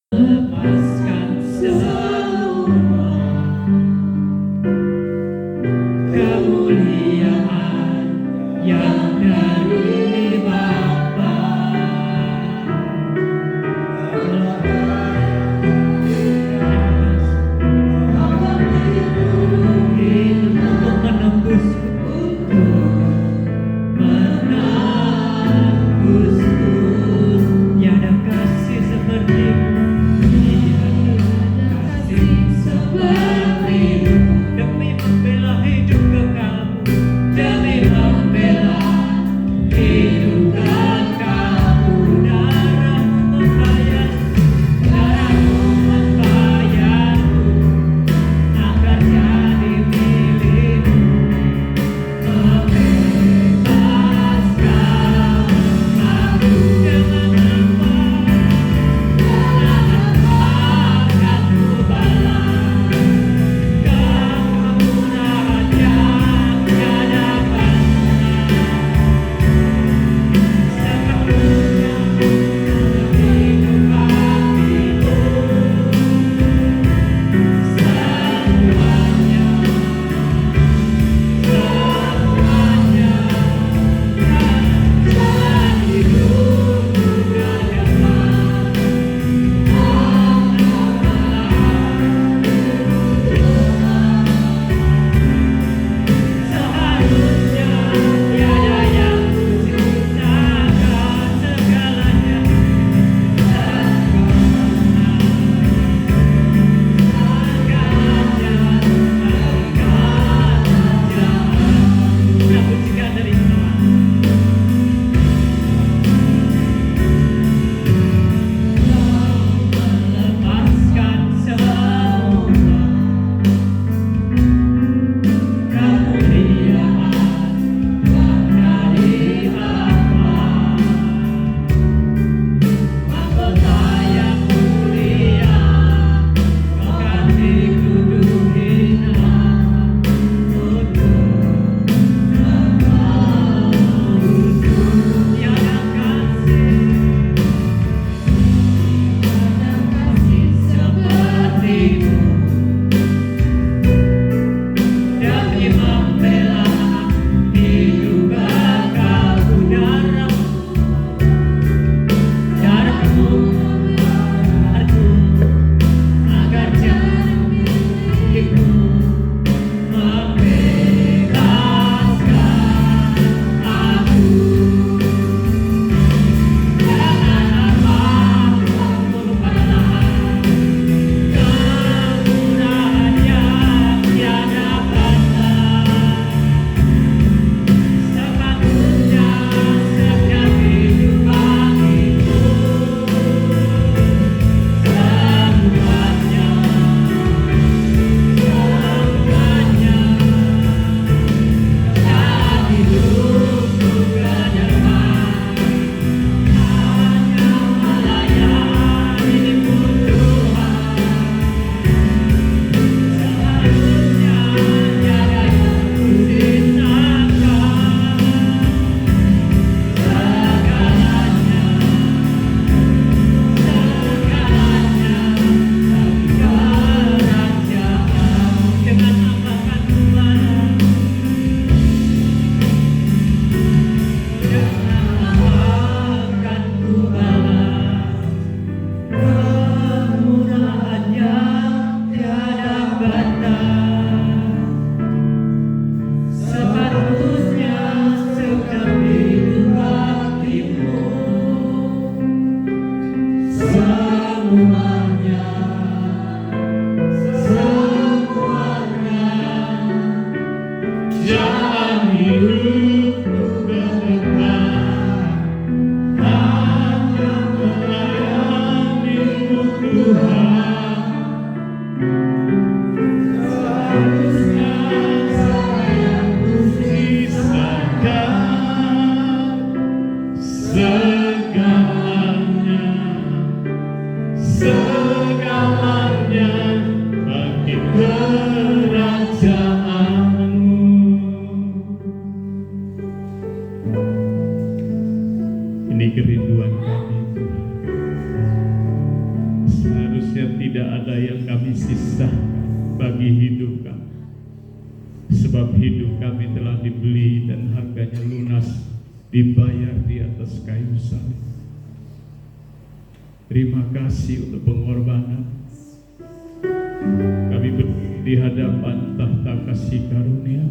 lepaskan semua kemuliaan yang dari Bapa. Untuk menembusku, tiada kasih sepertimu, kasih sepertimu, demi membela hidup kekal, demi membela hidup kekal, darahmu membayarku agar jadi milikmu. Segalanya bagi kerajaanmu. Ini kerinduan kami Tuhan. seharusnya tidak ada yang kami sisahkan bagi hidup kami. Sebab hidup kami telah dibeli dan harganya lunas, dibayar di atas kayu salib. Terima kasih untuk pengorbanan. Kami berdiri di hadapan tahta kasih karunia,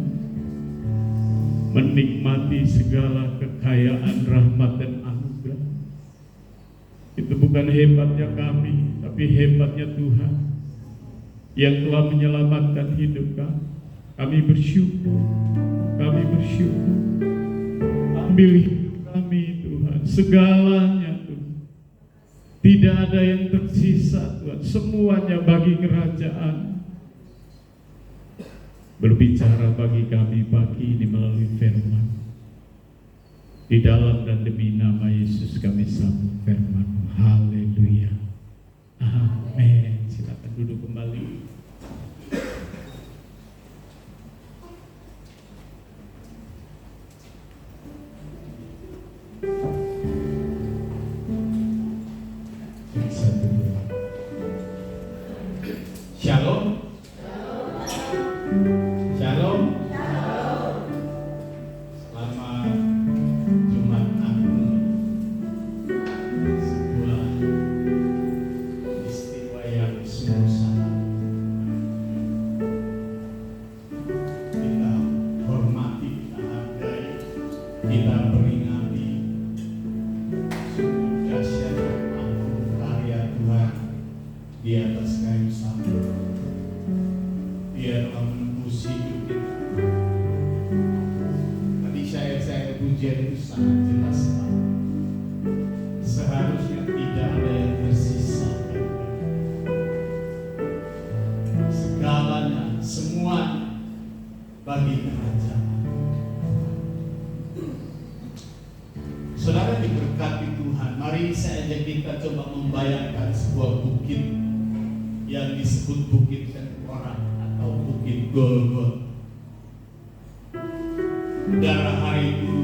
menikmati segala kekayaan rahmat dan anugerah. Itu bukan hebatnya kami, tapi hebatnya Tuhan yang telah menyelamatkan hidup kami. Kami bersyukur, kami bersyukur. Ambil hidup kami Tuhan, segalanya Tuhan. Tidak ada yang tersisa Tuhan, semuanya bagi kerajaan. Berbicara bagi kami pagi ini melalui firman. Di dalam dan demi nama Yesus kami sambut firman. Haleluya. Amin. Silakan duduk kembali. Shalom. Shalom. Selamat Jumat Agung. Sebuah istiwa yang sungguh sangat kita hormati, kita hargai, kita peringati. Sungguh dahsyat dan agung karya Tuhan di atas kayu salib. Dia telah menembus hidup kita. Tadi saya pujian itu sangat jelas, Pak. Seharusnya tidak ada yang tersisa. Segalanya, semua bagi kerajaan. Saudara diberkati Tuhan. Mari saya ajak kita coba membayangkan sebuah bukit yang disebut Bukit Tengkorak atau Bukit Golgota. Darah hari itu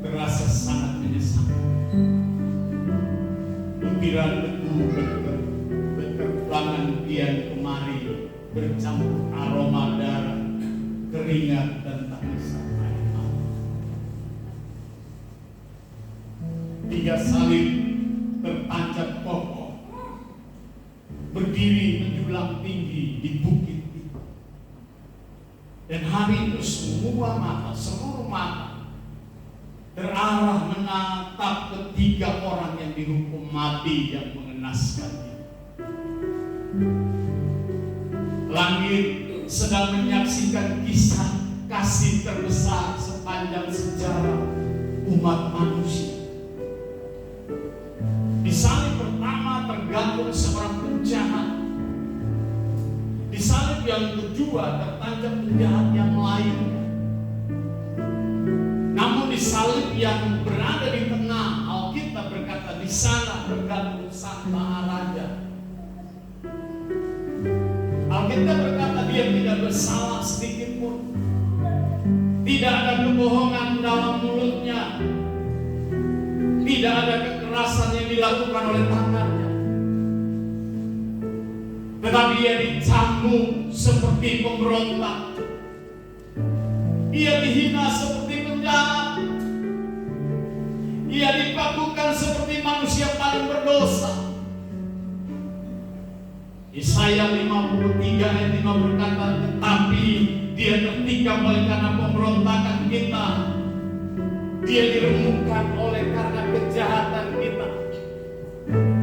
terasa sangat menyesakkan. Butiran debu berterbangan kian kemari, bercampur aroma darah, keringat dan tangisan air mata. 3 salib tertancap kokoh, berdiri menjulang tinggi di bukit itu. Dan hari itu semua mata, seluruh mata terarah menatap ketiga orang yang dihukum mati yang mengenaskannya. Langit sedang menyaksikan kisah kasih terbesar sepanjang sejarah umat manusia. Di salib pertama tergantung seorang penjahat. Di salib yang kedua tertancap penjahat yang lainnya. Namun di salib yang berada di tengah, Alkitab berkata di sana bergantung sang Maha Raja. Alkitab berkata dia tidak bersalah sedikit pun. Tidak ada kebohongan dalam mulutnya. Tidak ada kekerasan yang dilakukan oleh tangannya. Tetapi ia dicambuk seperti pemberontak. Ia dihina seperti penjahat. Ia dipakukan seperti manusia paling berdosa. Yesaya 53 ayat 5 berkata, tetapi dia tertikam oleh karena pemberontakan kita. Dia diremukkan oleh karena kejahatan kita.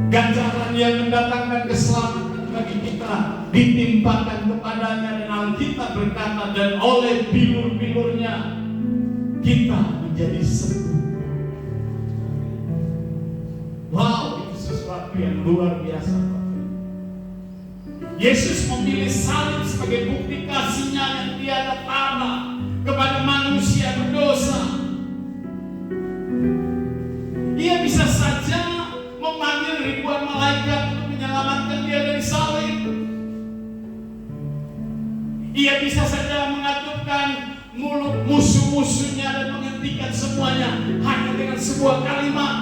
Ganjaran yang mendatangkan keselamatan bagi kita ditimpakan kepadanya. Dan Alkitab berkata, dan oleh bilur-bilurnya kita menjadi sembuh. Wow, itu sesuatu yang luar biasa. Yesus memilih salib sebagai bukti kasih-Nya yang tiada tara kepada manusia berdosa. Ia bisa saja memanggil ribuan malaikat untuk menyelamatkan dia dari salib. Ia bisa saja mengatupkan mulut musuh-musuhnya dan menghentikan semuanya hanya dengan sebuah kalimat.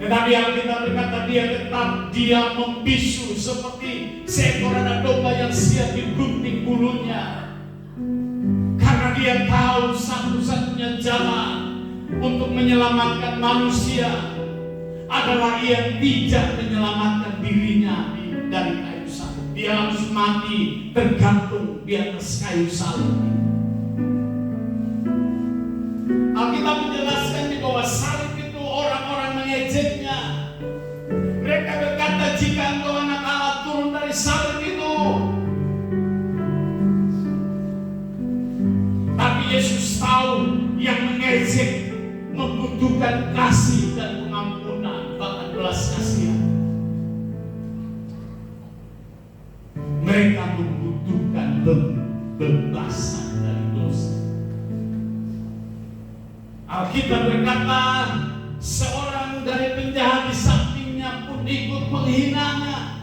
Tetapi Alkitab berkata dia membisu seperti seekor anak domba yang siap digunting bulunya. Karena dia tahu satu-satunya jalan untuk menyelamatkan manusia adalah ia tidak menyelamatkan dirinya dari kayu salib. Dia harus mati tergantung di atas kayu salib. Alkitab menjelaskan di bawah salib itu orang-orang mengejeknya. Mereka berkata, jika engkau anak Allah turun dari salib itu. Tapi Yesus tahu yang mengejek membutuhkan kasih dan pengampunan, bahkan belas kasihan. Mereka membutuhkan pembebasan dari dosa. Alkitab berkata, seorang dari penjahat di sampingnya pun ikut menghinanya.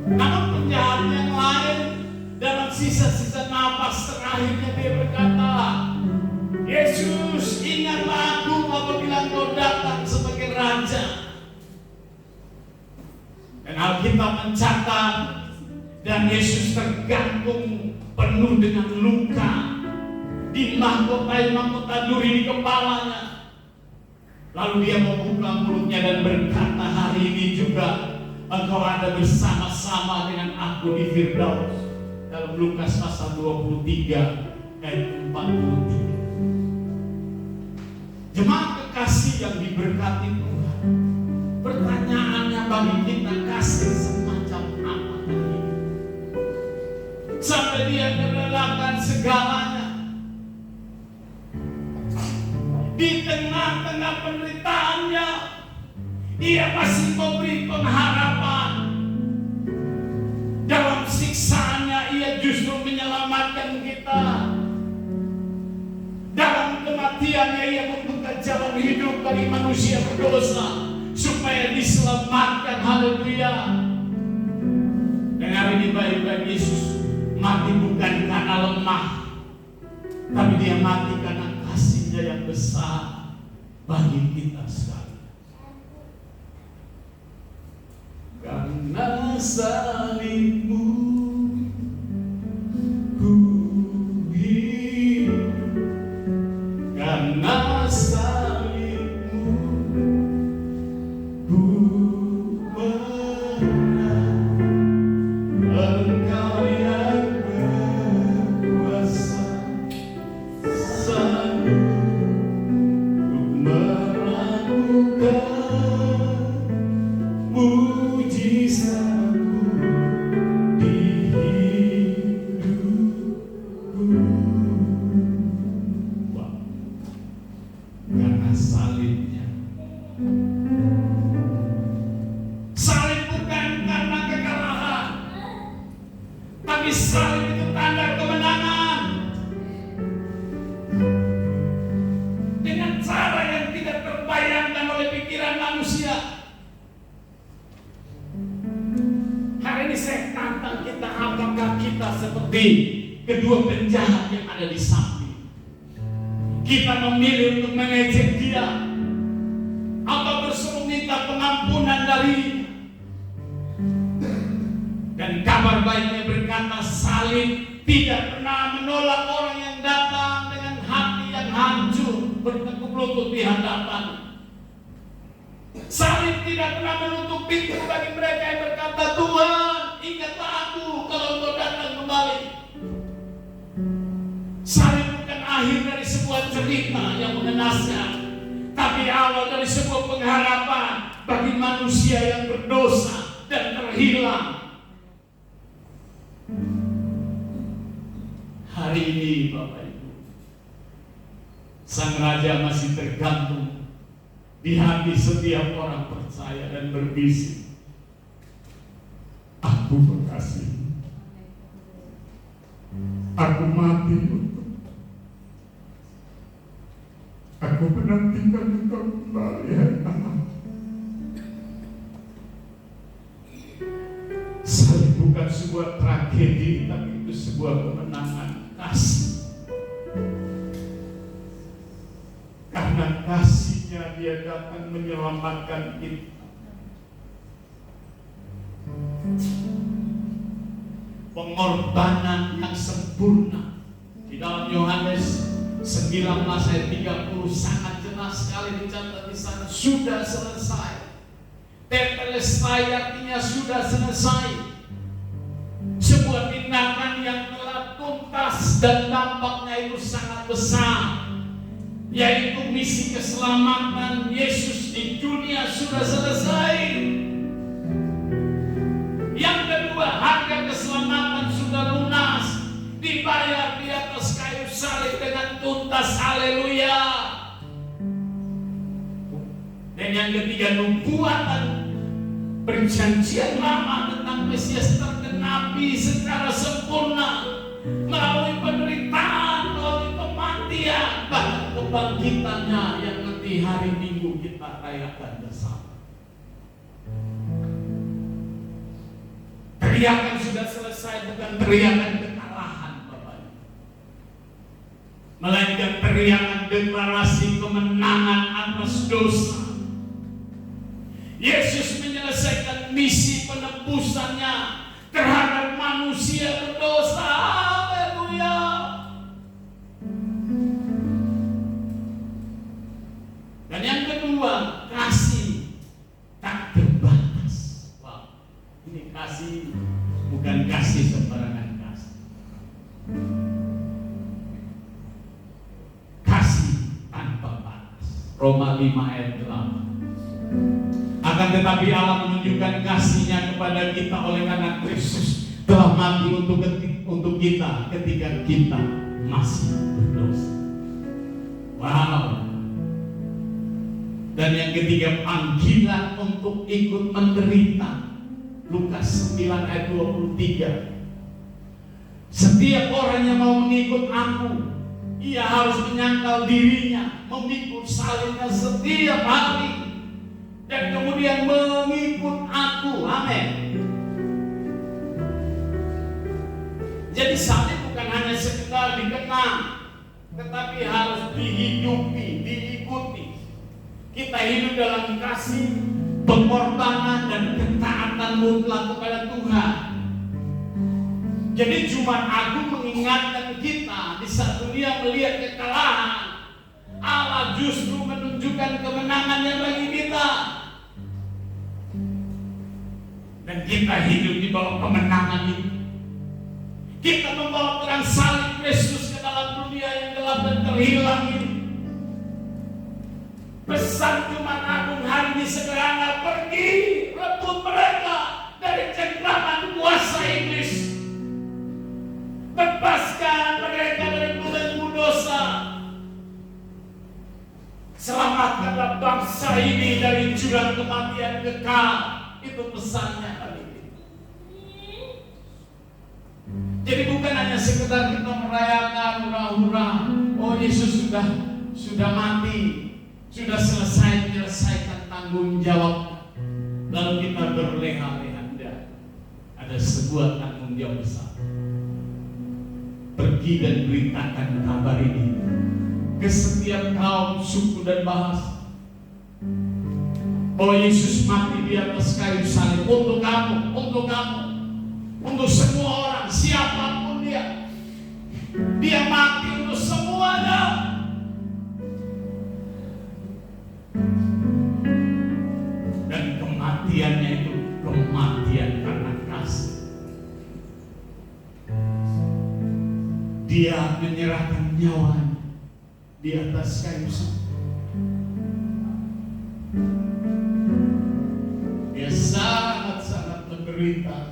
Namun penjahat yang lain dalam sisa-sisa nafas terakhirnya dia berkata, Yesus, ingatlah aku apabila engkau datang sebagai Raja. Dan Alkitab mencatat, dan Yesus tergantung penuh dengan luka, dimahkotai duri di kepalanya. Lalu dia membuka mulutnya dan berkata, hari ini juga engkau ada bersama-sama dengan aku di Firdaus. Dalam Lukas pasal 23 ayat 43. Jemaat kekasih yang diberkati Tuhan, pertanyaannya bagi kita, kasih semacam apa ini? Sampai dia merelakan segalanya. Di tengah-tengah penderitaannya, ia masih memberi pengharapan. Dalam siksaannya, ia justru menyelamatkan kita. Dalam kematiannya, ia membuka jalan hidup bagi manusia berdosa supaya diselamatkan. Haleluya. Dan hari ini baik-baik, Yesus mati bukan karena lemah, tapi dia mati karena kasihnya yang besar bagi kita sekalian. Karena salibmu ku hidup, karena salibmu ku menang. Engkau yang berkuasa, sanggup melakukan mujizatmu di hidupku. Wah, karena salibnya. Salib bukan karena kekalahan, tapi salib itu tanda kemenangan. Dengan cara yang tidak terbayangkan oleh pikiran manusia. Hari ini saya tantang kita, apakah kita seperti kedua penjahat yang ada di samping? Kita memilih untuk mengejek dia, atau berseru minta pengampunan darinya? Dan kabar baiknya berkata, salib tidak pernah menolak orang yang datang dengan hati yang hancur bertekuk lutut di hadapan. Salib tidak pernah menutup pintu bagi mereka yang berkata, Tuhan, ingatlah aku kalau engkau datang kembali. Salib bukan akhir dari sebuah cerita yang mengenaskan, tapi awal dari sebuah pengharapan bagi manusia yang berdosa dan terhilang. Hari ini Bapak Ibu, Sang Raja masih tergantung di hati setiap orang percaya dan berbisik, aku mengasihi, aku mati untuk, aku menantikan engkau kembali, hai Allah. Salib bukan sebuah tragedi, tapi itu sebuah kemenangan kasih. Karena kasihnya dia datang menyelamatkan menyelamatkan kita. Pengorbanan yang sempurna. Di dalam Yohanes 19 ayat 30 sangat jelas sekali dicatat di sana, sudah selesai. Tetelestai artinya sudah selesai. Sebuah tindakan yang telah tuntas dan dampaknya itu sangat besar, yaitu misi keselamatan Yesus di dunia sudah selesai. Yang kedua, harga keselamatan sudah lunas, dibayar di atas kayu salib dengan tuntas. Haleluya. Dan yang ketiga, nubuatan perjanjian lama tentang Mesias tergenapi secara sempurna melalui penderitaan, melalui kematian, bahkan kebangkitannya yang nanti hari Minggu kita rayakan bersama. Teriakan sudah selesai bukan teriakan kekalahan, Bapak, melainkan teriakan deklarasi kemenangan atas dosa. Yesus menyelesaikan misi penebusannya terhadap manusia berdosa. Haleluya. Dan yang kedua, kasih tak terbatas. Wah, ini kasih bukan kasih sembarangan kasih. Kasih tanpa batas. Roma 5 ayat 8. Akan tetapi Allah menunjukkan kasih-Nya kepada kita oleh karena Kristus telah mati untuk kita ketika kita masih berdosa. Wow. Dan yang ketiga, panggilan untuk ikut menderita. Lukas 9 ayat 23. Setiap orang yang mau mengikut aku, ia harus menyangkal dirinya, memikul salibnya setiap hari, dan kemudian mengikut aku. Amin. Jadi salib bukan hanya sekedar dikenang, tetapi harus dihidupi, diikuti. Kita hidup dalam kasih, pengorbanan, dan ketaatan mutlak kepada Tuhan. Jadi Jumat Agung mengingatkan kita di saat dunia melihat kekalahan, Allah justru menunjukkan kemenangannya bagi kita. Dan kita hidup di bawah kemenangan ini. Kita membawa terang salib Kristus ke dalam dunia yang gelap dan terhilang ini. Pesan Jumat Agung hari ini sederhana: pergi, rebut mereka dari cengkraman kuasa iblis. Bebaskan mereka dari belenggu dosa. Selamatkanlah bangsa ini dari jurang kematian kekal. Itu pesannya kali ini. Jadi bukan hanya sekedar kita merayakan hura-hura, oh Yesus sudah mati, sudah selesai menyelesaikan tanggung jawab, lalu kita berleha-leha. Ada sebuah tanggung jawab besar. Pergi dan beritakan kabar ini ke setiap kaum, suku, dan bahasa. Oh, Yesus mati di atas kayu salib untuk kamu, untuk semua orang, siapapun dia. Dia mati untuk semuanya. Dan kematiannya itu kematian karena kasih. Dia menyerahkan nyawanya di atas kayu salib. Dia sangat-sangat menderita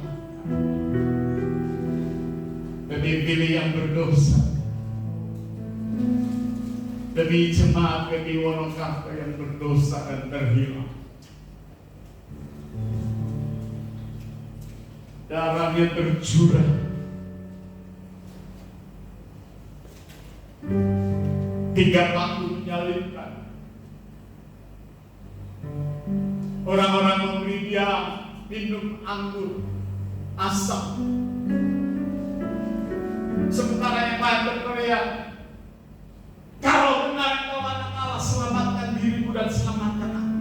demi pilih yang berdosa, demi jemaat demi Wonokarta yang berdosa dan terhilang. Darahnya tercurah, 3 batu menyalibkan. Orang-orang memberi dia minum anggur asam, sementara yang lain berteriak, kalau benar engkau anak Allah, selamatkan dirimu dan selamatkan aku.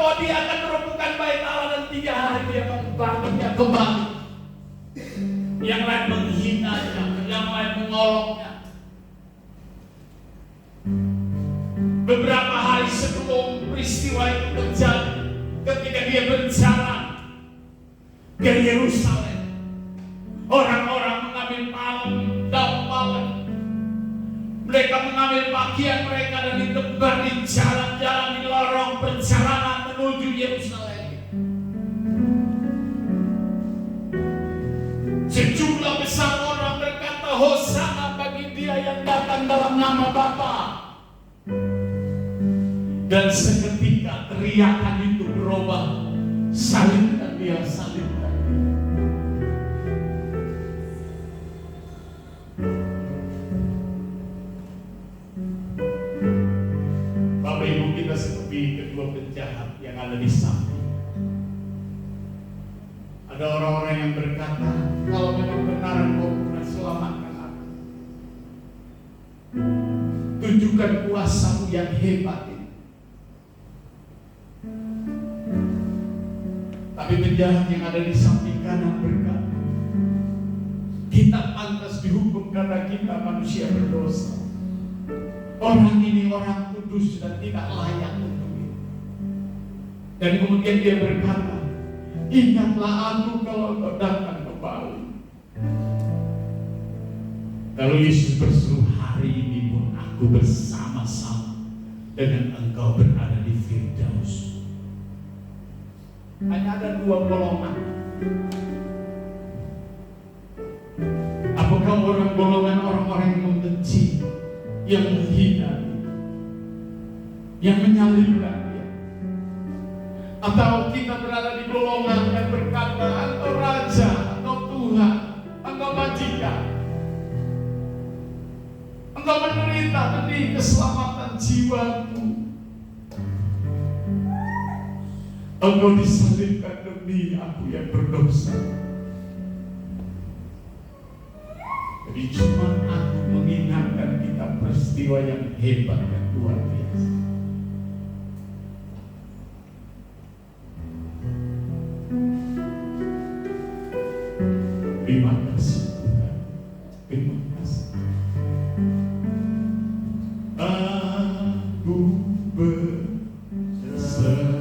bahwa dia akan merobohkan bait Allah dan 3 hari dia membangunnya kembali. Yang lain menghinanya, yang lain mengoloknya. Beberapa hari sebelum peristiwa itu terjadi, ketika dia berjalan ke Yerusalem, orang-orang mengambil daun palem. Mereka mengambil pakaian mereka dan ditebar di jalan-jalan, di lorong perjalanan menuju Yerusalem. Sejumlah besar orang berkata, Hosana bagi dia yang datang dalam nama Bapa. Dan seketika teriakan itu berubah, salibkan dia, salibkan dia. Bapak Ibu, kita seperti kedua penjahat yang ada di samping. Ada orang-orang yang berkata, kalau memang benar Engkau pernah selamatkan aku, tunjukkan kuasa-Mu yang hebat ini. Tapi penjahat yang ada di samping kanan berkata, kita pantas dihukum karena kita manusia berdosa. Orang ini orang kudus dan tidak layak untuk itu. Dan kemudian dia berkata, ingatlah aku kalau Engkau datang kembali. Kalau Yesus berseru, hari ini pun aku bersama-sama dengan Engkau berada di Firdaus. Hanya ada 2 golongan. Apakah golongan orang-orang yang membenci, yang menghina, yang menyalibkan dia, atau kita berada di golongan yang berkata, Engkau Raja, Engkau Tuhan, Engkau Majikan, Engkau menderita demi keselamatan jiwaku, Engkau disalibkan demi aku yang berdosa. Jadi cuma aku mengingatkan kita peristiwa yang hebat dan luar biasa. Terima kasih Tuhan. Terima kasih. Aku berserah.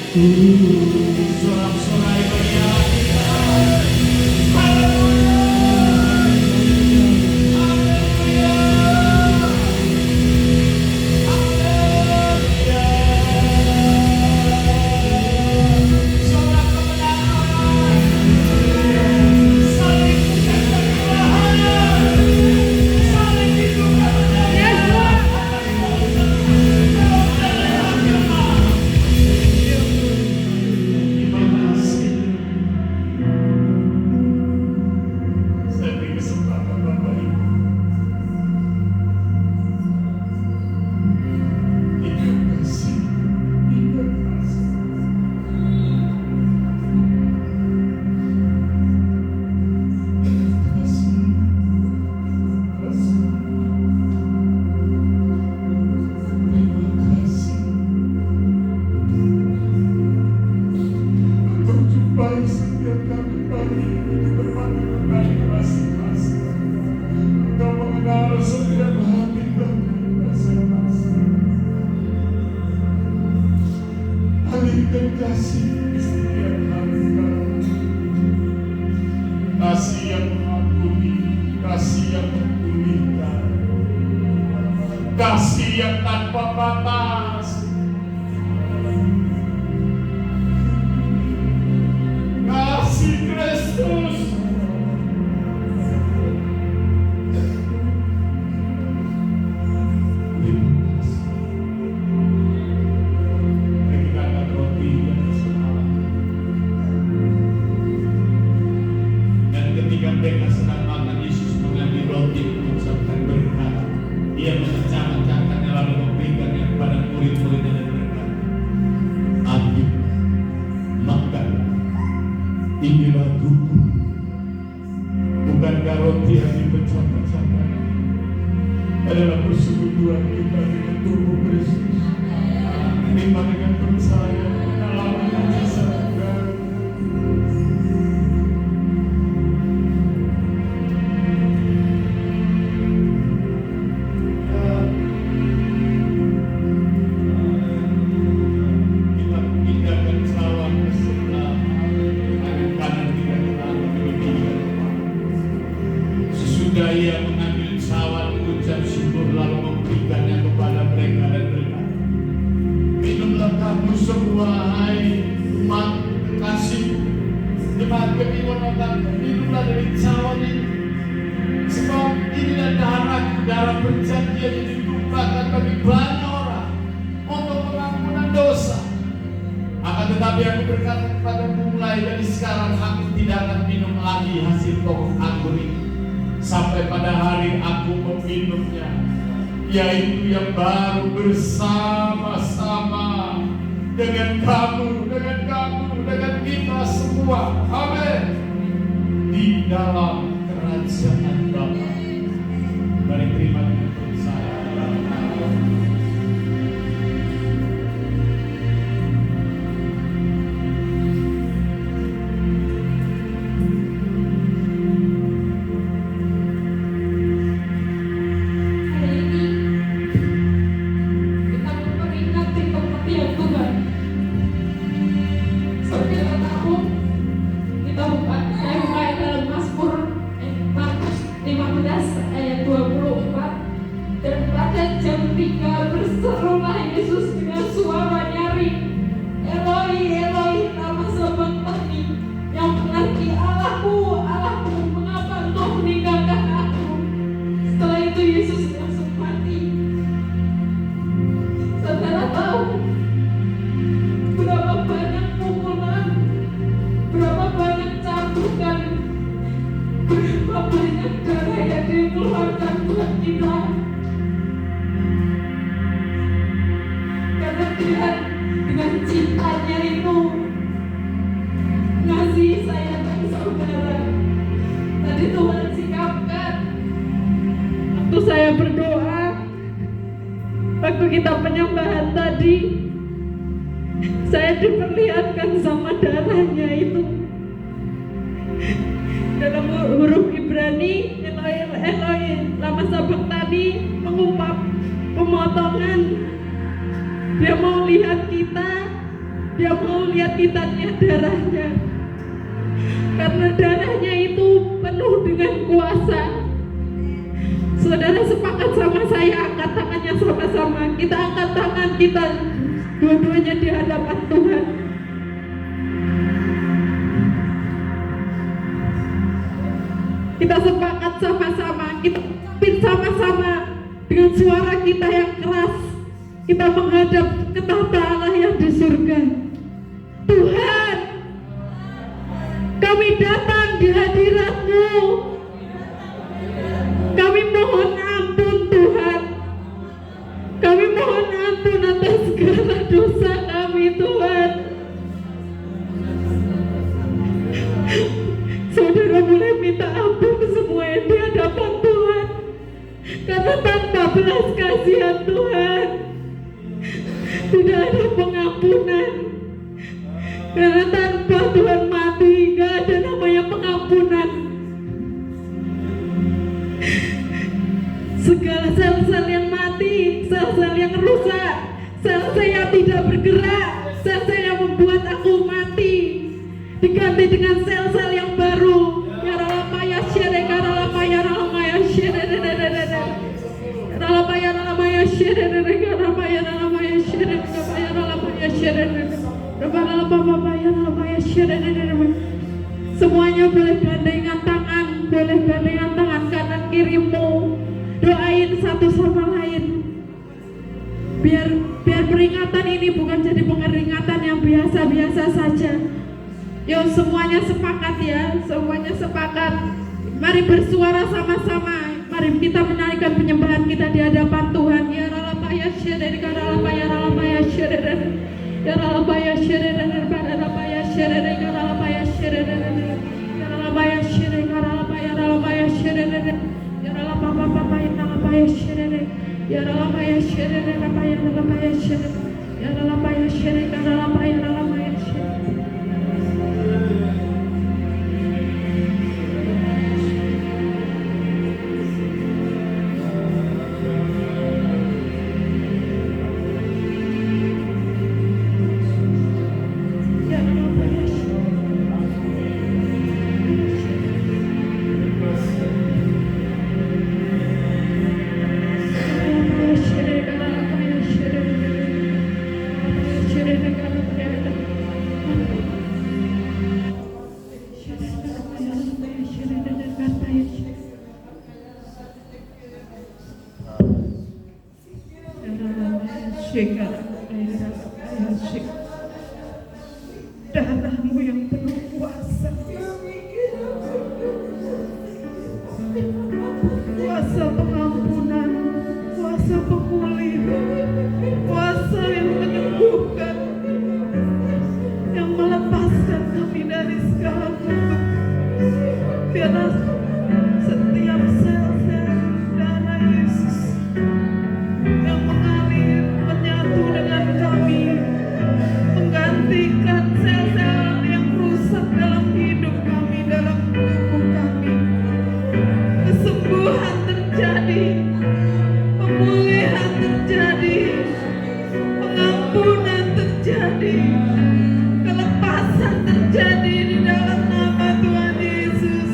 Sorak-sorai bagi Allah kita. Haleluya. Haleluya. Haleluya. Sorak kebenaran. Saling bukan kekalahan. Saling dibuka kebenaran. Terima kasih. Saya beri kesempatan Bapak Ibu. Terima kasih. Terima kasih. Terima kasih. Terima kasih. Untuk jumpai setiap kami ini berpadu-padu masing-masing. Untuk mengenal setiap hati kami masing-masing. Alihkan kasih di setiap hari kami. Kasih yang mengampuni, kasih yang memulihkan, kasih yang tanpa batas. Kasih Kristus. Mari kita angkat roti dan bersalam. Dan ketika mereka sedang makan, Yesus mengambil roti mengucapkan berkat. Dia memecah-mecahkannya lalu memberikannya kepada murid-muridnya dan berkata, ambil, makan. Inilah tubuh. Bukankah roti yang dipecah-pecahkan adalah persekutuan kita dengan tubuh Kristus? Terima dengan percaya dalam kasih surga. Kita pindahkan sawah ke sebelah kanan kita lebih kiri. Sesudah ia mengambil cawan, mengucap syukur lalu memberikannya kepada mereka dan berkata, minumlah kamu semua, hai umat kekasih. Jemaat kebingungan, minumlah dari cawan ini, sebab inilah darah perjanjian yang ditumpahkan bagi banyak orang untuk pengampunan dosa. Akan tetapi aku berkata kepadamu, mulai dari sekarang aku tidak akan minum lagi hasil pokok anggur ini sampai pada hari aku meminumnya, yaitu yang baru bersama-sama dengan kamu, dengan kita semua. Amin. Di dalam kerajaan Bapa. Mari terima dengan percaya dalam nama. Hari ini kita memperingati kematian Tuhan. Seperti katamu, saya mulai dalam Mazmur Markus 15 ayat 24. Dan pada jam 3 berserulah Yesus dengan suara nyaring, Eloi, Eloi, lama sabachthani, yang berarti Allahku, Allahku, mengapa engkau meninggalkan aku? Setelah itu Yesus langsung mati. Saudara tahu berapa banyak pukulan, berapa banyak cambukan, berapa banyak darah yang dikeluarkan buat kita. Karena Tuhan dengan cintanya itu ngasih sayang saudara. Tadi Tuhan sikapkan waktu saya berdoa, waktu kita penyembahan tadi, saya diperlihatkan sama darahnya itu. Dalam huruf Ibrani, Eloi, Eloi, lama sabachthani, mengungkap pemotongan. Dia mau lihat kita Dia mau lihat kita lihat darahnya. Karena darahnya itu penuh dengan kuasa. Saudara sepakat sama saya, angkat tangannya sama-sama. Kita angkat tangan kita dua-duanya di hadapan Tuhan. Kita sepakat sama-sama, kita pimpin sama-sama dengan suara kita yang keras. Kita menghadap ke tahta Allah yang di surga. Tuhan, kami datang di hadirat-Mu. Kami mohon ampun Tuhan. Kami mohon ampun atas segala dosa kami Tuhan. Saudara boleh minta ampun semua yang di hadapan Tuhan. Karena tanpa belas kasihan Tuhan tidak ada pengampunan. Karena tanpa Tuhan mati gak ada namanya pengampunan. Segala sel-sel yang mati, sel-sel yang rusak, sel-sel yang tidak bergerak, sel-sel yang membuat aku mati diganti dengan sel-sel yang baru. Ya Rama ya Shere, ya Rama ya Rama ya Shere, ya Rama ya Rama ya Shere, ya Rama ya Rama ya Shere, ya Rama ya Shere, ya Shere. Semuanya boleh gandengan tangan, boleh gandengan tangan kanan kirimu. Doain satu sama lain. Biar peringatan ini bukan jadi peringatan yang biasa-biasa saja. Yuk semuanya sepakat ya, semuanya sepakat. Mari bersuara sama-sama. Mari kita menaikkan penyembahan kita di hadapan Tuhan. Ya Rama ya Shere, ya Rama ya Rama ya Shere, ya Rama ya Shere, ya Rama ya Shere, ya Rama ya Shere, ya Rama ya Shere, ya Rama ya Rama ya Shere, ya Rama Papa ya Rama ya Shere, ya Rama ya Shere, ya Rama ya Rama ya Shere, ya Rama ya Shere, ya Rama ya Rama ya Shere. Darahmu yang penuh kuasa, kuasa pengampunan, kuasa pemulihan, kuasa yang menyembuhkan, yang melepaskan kami dari segala kutuk. Biarlah setiap sel-sel darah Yesus yang mengalir menyatu dengan kami, menggantikan sel-sel yang rusak dalam hidup kami, dalam tubuh kami. Kesembuhan terjadi, pemulihan terjadi, pengampunan terjadi, kelepasan terjadi di dalam nama Tuhan Yesus.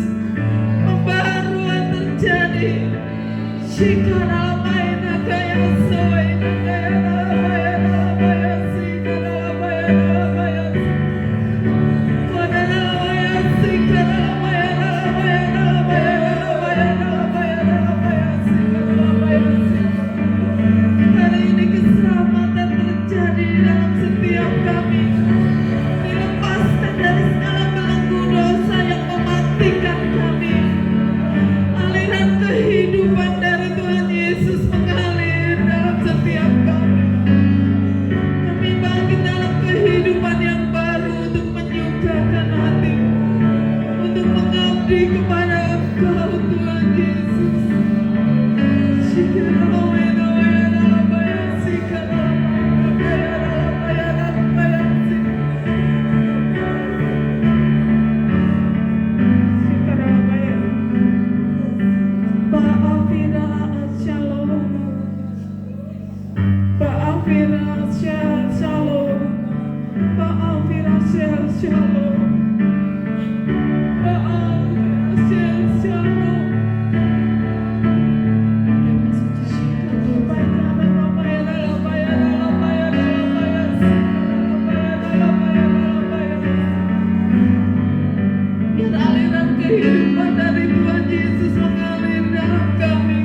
Biar aliran kehidupan dari Tuhan Yesus mengalir dalam kami.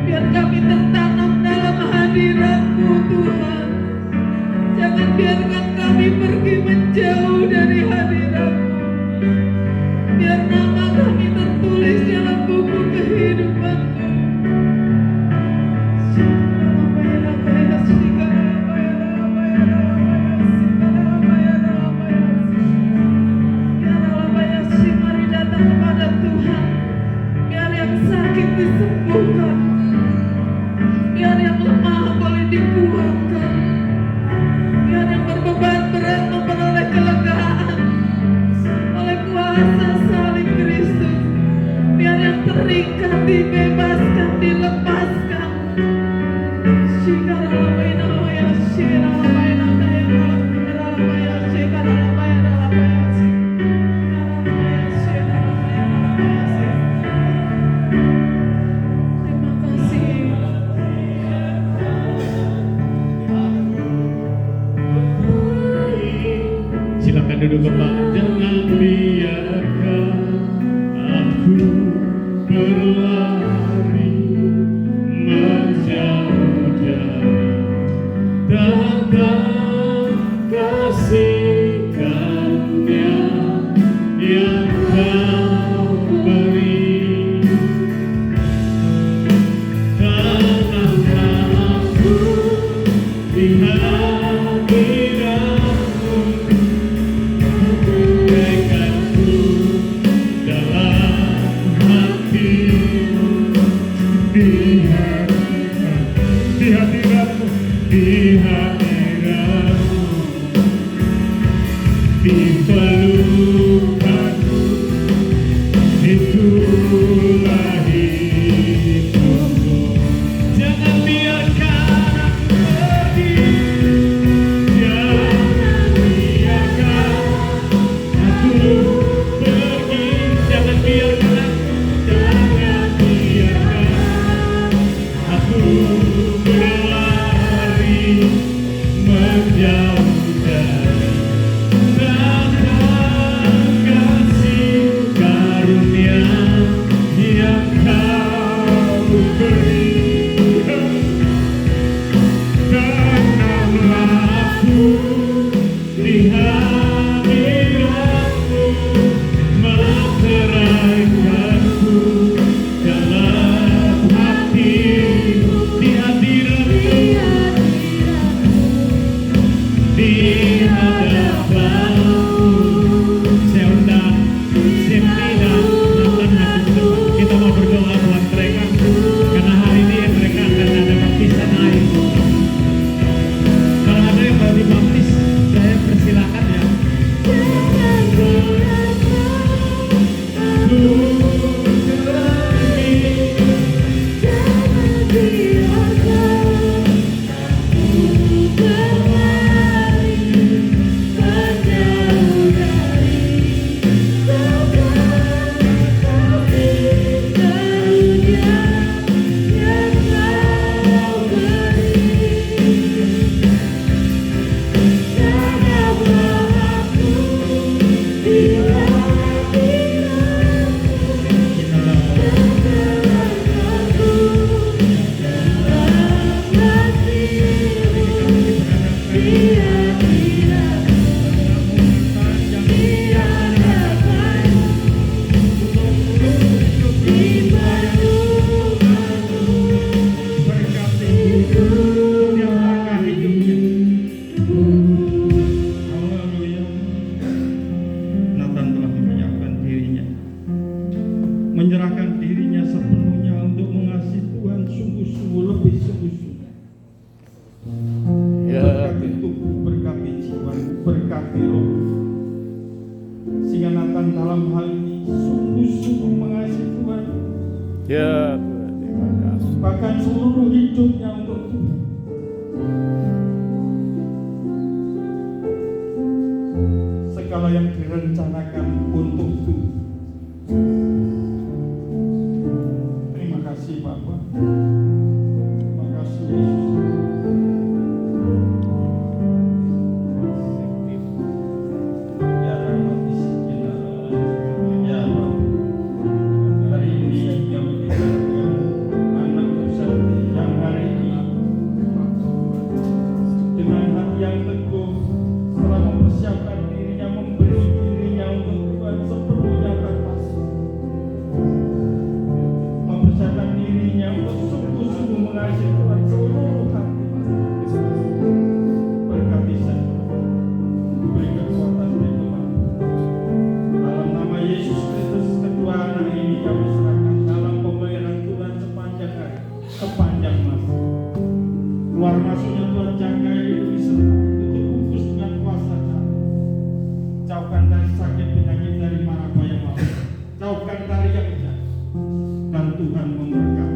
Biar kami tertanam dalam hadirat-Mu Tuhan. Jangan biarkan kami pergi menjauh dari hadirat-Mu. Biar nama kami tertulis dalam buku kehidupan-Mu. Mari datang kepada Tuhan. Biar yang sakit disembuhkan. Biar yang lemah boleh dikuatkan. Biar yang berbeban berat memperoleh kelegaan oleh kuasa salib Kristus. Biar yang terikat dibebaskan, dilepaskan. Terima kasih. Silakan duduk Bapak. Jangan biarkan aku berlari menjauh dari tata kasih Karunia yang Kau beri. Tanamlah aku di hadirat-Mu, tekadku dalam hati-Mu, di hadirat-Mu, di hadirat-Mu, di pelukan-Mu, itulah hidupku. Jangan biarkan aku pergi, jangan biarkan aku pergi, jangan biarkan aku berlari menjauh dari tata kasih Karunia yang Kau beri. Tanamlah aku di hadirat-Mu, meteraikanku dalam hati-Mu, di hadirat-Mu, di hadapan-Mu. Saya undang Simpi dan Nathan Hakim. Kita mau berdoa buat mereka, karena hari ini mereka akan ada baptisan air. Kalau ada yang baru dibaptis, saya persilakan ya. menyerahkan dirinya sepenuhnya untuk mengasihi Tuhan sungguh-sungguh, lebih sungguh-sungguh. Berkati tubuh, berkati jiwa, berkati roh, sehingga Nathan dalam hal ini sungguh-sungguh mengasihi Tuhan. Ya, terima kasih. Bahkan bahkan seluruh hidupnya untuk Tuhan. segala yang direncanakan untuk itu. Terima kasih Bapak. Terima kasih Yesus. Ya rahmati kita, ya Rabb. Hari ini kami diberkati anak tersanti yang hari ini dengan hati yang teguh telah mempersiapkan dirinya, memberi dirinya untuk Tuhan sepenuhnya tanpa mempersiapkan dirinya untuk sungguh-sungguh mengasihi Tuhan seluruh hati. Berkati saya, beri kekuatan, beri kemampuan. Dalam nama Yesus Kristus, kedua anak ini kami serahkan dalam pemeliharaan Tuhan sepanjang hari, sepanjang masa. Keluar masuknya Tuhan jagai, lindungi serta tutup bungkus dengan kuasa Tuhan. Jauhkan dari sakit penyakit, dari mara bahaya maut. Jauhkan dari yang jahat. Dan Tuhan memberkati.